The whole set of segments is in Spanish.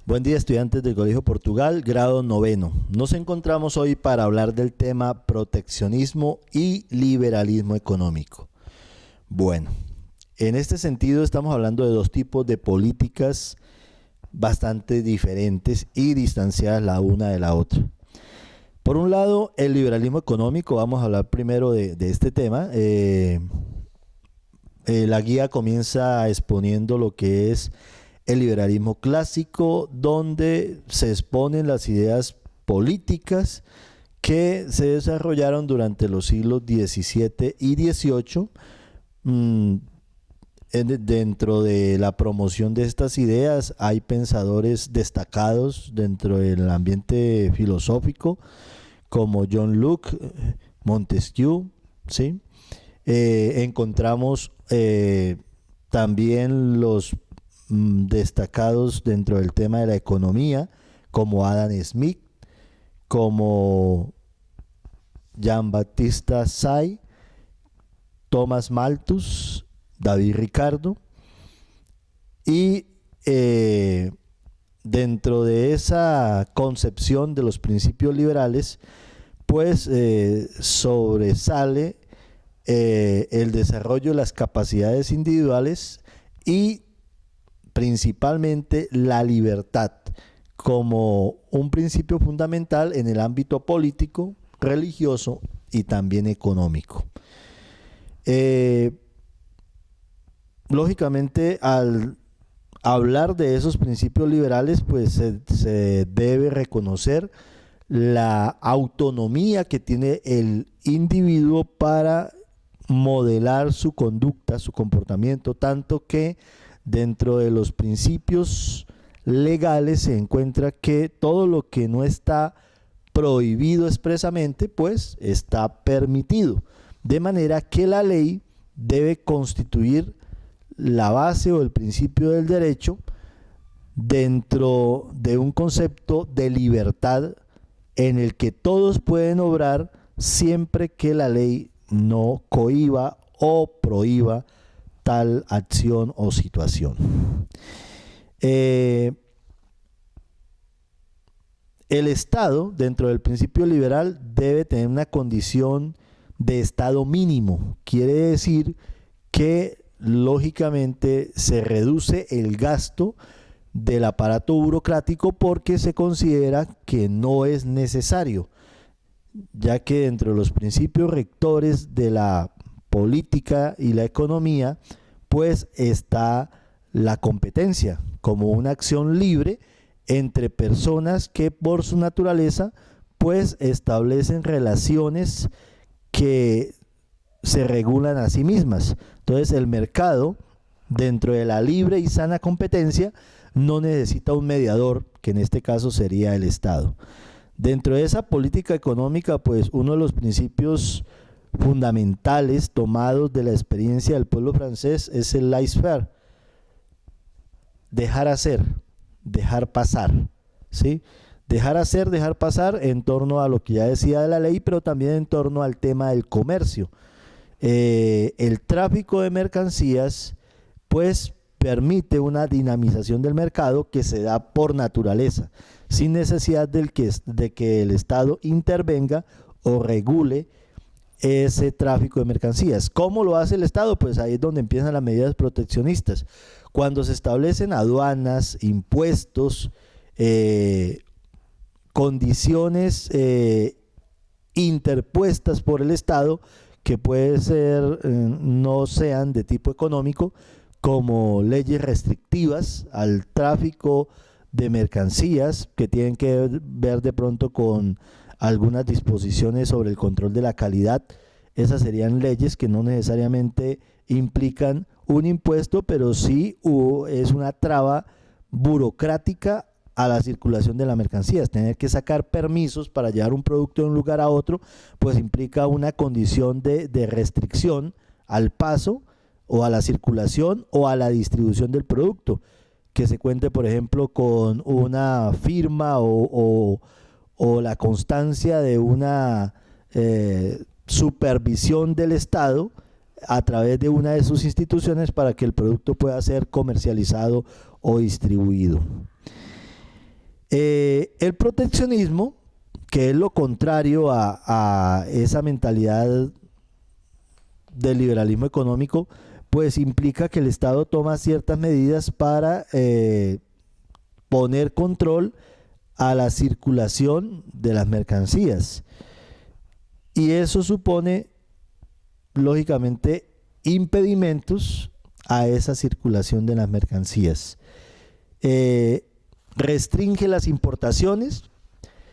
Buen día, estudiantes del Colegio Portugal, grado noveno. Nos encontramos hoy para hablar del tema proteccionismo y liberalismo económico. Bueno, en este sentido estamos hablando de dos tipos de políticas bastante diferentes y distanciadas la una de la otra. Por un lado, el liberalismo económico, vamos a hablar primero de este tema. La guía comienza exponiendo lo que es el liberalismo clásico, donde se exponen las ideas políticas que se desarrollaron durante los siglos XVII y XVIII. Dentro de la promoción de estas ideas hay pensadores destacados dentro del ambiente filosófico como John Locke, Montesquieu, ¿sí? Encontramos también los destacados dentro del tema de la economía, como Adam Smith, como Jean-Baptiste Say, Thomas Malthus, David Ricardo, y dentro de esa concepción de los principios liberales, pues sobresale el desarrollo de las capacidades individuales y principalmente la libertad como un principio fundamental en el ámbito político, religioso y también económico. Lógicamente, al hablar de esos principios liberales, pues se debe reconocer la autonomía que tiene el individuo para modelar su conducta, su comportamiento, tanto que dentro de los principios legales se encuentra que todo lo que no está prohibido expresamente, pues está permitido. De manera que la ley debe constituir la base o el principio del derecho dentro de un concepto de libertad en el que todos pueden obrar siempre que la ley no cohíba o prohíba tal acción o situación. El Estado, dentro del principio liberal, debe tener una condición de Estado mínimo. Quiere decir que, lógicamente, se reduce el gasto del aparato burocrático porque se considera que no es necesario, ya que dentro de los principios rectores de la política y la economía, pues está la competencia como una acción libre entre personas que por su naturaleza pues establecen relaciones que se regulan a sí mismas. Entonces el mercado, dentro de la libre y sana competencia, no necesita un mediador, que en este caso sería el Estado. Dentro de esa política económica, pues uno de los principios fundamentales tomados de la experiencia del pueblo francés es el laissez-faire, dejar hacer, dejar pasar, ¿sí? Dejar hacer, dejar pasar en torno a lo que ya decía de la ley, pero también en torno al tema del comercio. El tráfico de mercancías pues permite una dinamización del mercado que se da por naturaleza, sin necesidad de que el Estado intervenga o regule ese tráfico de mercancías. ¿Cómo lo hace el Estado? Pues ahí es donde empiezan las medidas proteccionistas. Cuando se establecen aduanas, impuestos, condiciones interpuestas por el Estado que puede ser, no sean de tipo económico, como leyes restrictivas al tráfico de mercancías que tienen que ver de pronto con algunas disposiciones sobre el control de la calidad. Esas serían leyes que no necesariamente implican un impuesto, pero sí es una traba burocrática a la circulación de las mercancías. Tener que sacar permisos para llevar un producto de un lugar a otro, pues implica una condición de restricción al paso o a la circulación o a la distribución del producto. Que se cuente, por ejemplo, con una firma o la constancia de una supervisión del Estado a través de una de sus instituciones para que el producto pueda ser comercializado o distribuido. El proteccionismo, que es lo contrario a esa mentalidad del liberalismo económico, pues implica que el Estado toma ciertas medidas para poner control a la circulación de las mercancías. Y eso supone, lógicamente, impedimentos a esa circulación de las mercancías. Restringe las importaciones,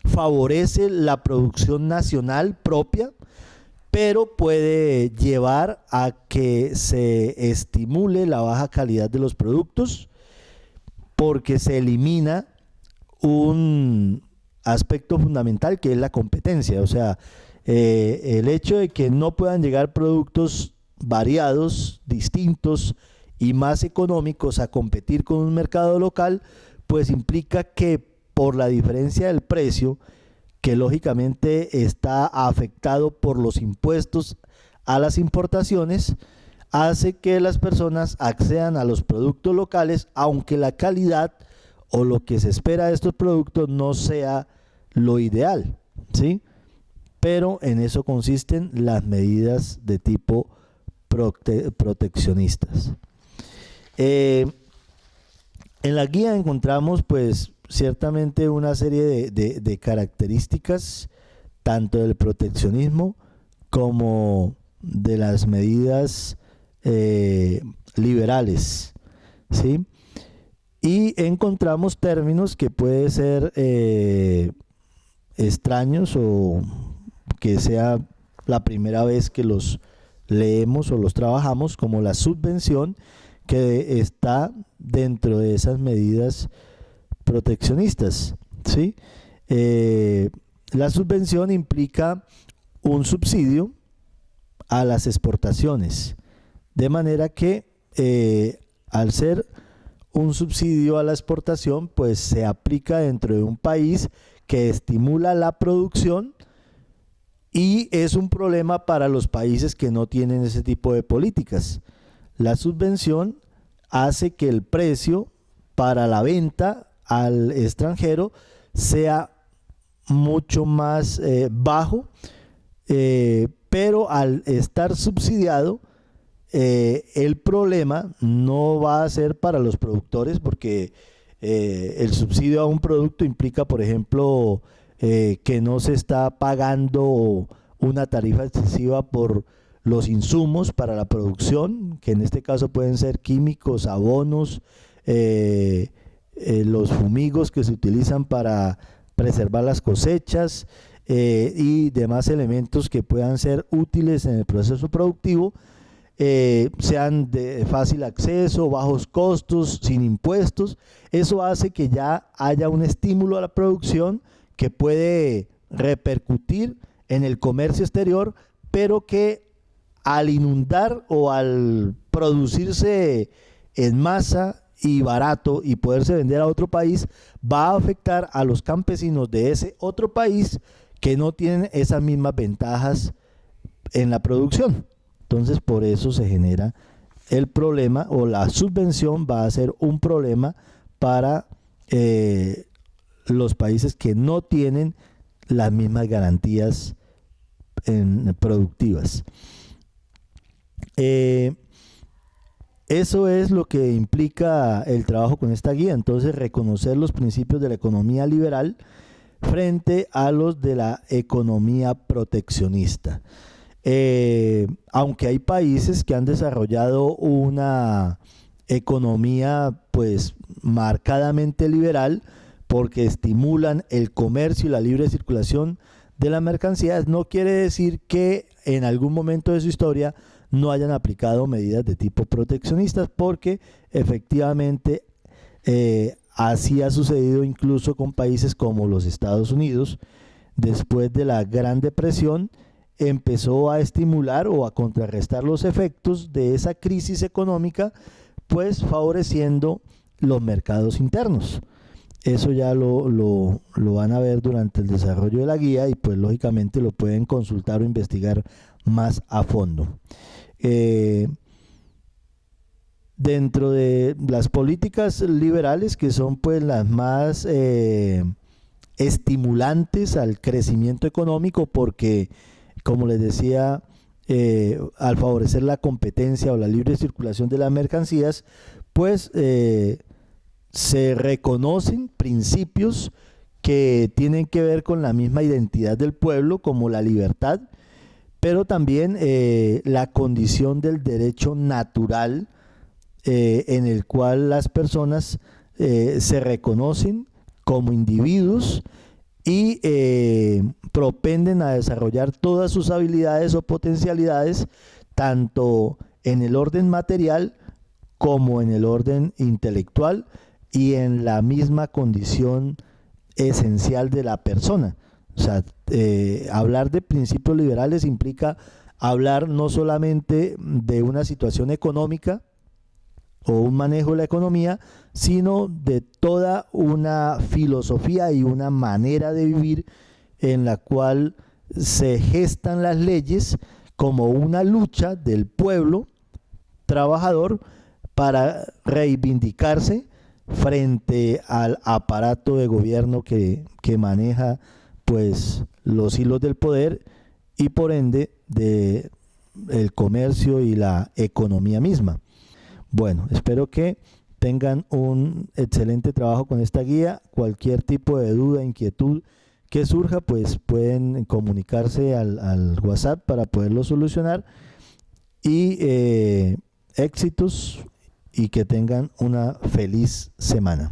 favorece la producción nacional propia, pero puede llevar a que se estimule la baja calidad de los productos porque se elimina un aspecto fundamental que es la competencia. O sea, el hecho de que no puedan llegar productos variados, distintos y más económicos a competir con un mercado local, pues implica que por la diferencia del precio, que lógicamente está afectado por los impuestos a las importaciones, hace que las personas accedan a los productos locales, aunque la calidad o lo que se espera de estos productos no sea lo ideal, ¿sí? Pero en eso consisten las medidas de tipo proteccionistas. En la guía encontramos pues ciertamente una serie de características tanto del proteccionismo como de las medidas liberales, ¿sí? Y encontramos términos que pueden ser extraños o que sea la primera vez que los leemos o los trabajamos, como la subvención, que está dentro de esas medidas proteccionistas, ¿sí? La subvención implica un subsidio a las exportaciones, de manera que al ser un subsidio a la exportación, pues se aplica dentro de un país que estimula la producción y es un problema para los países que no tienen ese tipo de políticas. La subvención hace que el precio para la venta al extranjero sea mucho más bajo, pero al estar subsidiado, el problema no va a ser para los productores porque el subsidio a un producto implica, por ejemplo, que no se está pagando una tarifa excesiva por los insumos para la producción, que en este caso pueden ser químicos, abonos, los fumigos que se utilizan para preservar las cosechas y demás elementos que puedan ser útiles en el proceso productivo, sean de fácil acceso, bajos costos, sin impuestos. Eso hace que ya haya un estímulo a la producción que puede repercutir en el comercio exterior, pero que al inundar o al producirse en masa y barato y poderse vender a otro país, va a afectar a los campesinos de ese otro país que no tienen esas mismas ventajas en la producción. Entonces, por eso se genera el problema, o la subvención va a ser un problema para los países que no tienen las mismas garantías productivas. Eso es lo que implica el trabajo con esta guía. Entonces, reconocer los principios de la economía liberal frente a los de la economía proteccionista. Aunque hay países que han desarrollado una economía pues marcadamente liberal porque estimulan el comercio y la libre circulación de las mercancías, no quiere decir que en algún momento de su historia no hayan aplicado medidas de tipo proteccionistas, porque efectivamente así ha sucedido incluso con países como los Estados Unidos. Después de la Gran Depresión empezó a estimular o a contrarrestar los efectos de esa crisis económica, pues favoreciendo los mercados internos. Eso ya lo van a ver durante el desarrollo de la guía y pues lógicamente lo pueden consultar o investigar más a fondo. Dentro de las políticas liberales, que son pues las más estimulantes al crecimiento económico, porque, como les decía, al favorecer la competencia o la libre circulación de las mercancías, pues se reconocen principios que tienen que ver con la misma identidad del pueblo, como la libertad, pero también la condición del derecho natural, en el cual las personas se reconocen como individuos y propenden a desarrollar todas sus habilidades o potencialidades, tanto en el orden material como en el orden intelectual y en la misma condición esencial de la persona. O sea, hablar de principios liberales implica hablar no solamente de una situación económica o un manejo de la economía, sino de toda una filosofía y una manera de vivir en la cual se gestan las leyes como una lucha del pueblo trabajador para reivindicarse frente al aparato de gobierno que maneja pues los hilos del poder y por ende de el comercio y la economía misma. Bueno, espero que tengan un excelente trabajo con esta guía. Cualquier tipo de duda, inquietud que surja, pues pueden comunicarse al WhatsApp para poderlo solucionar. Y éxitos y que tengan una feliz semana.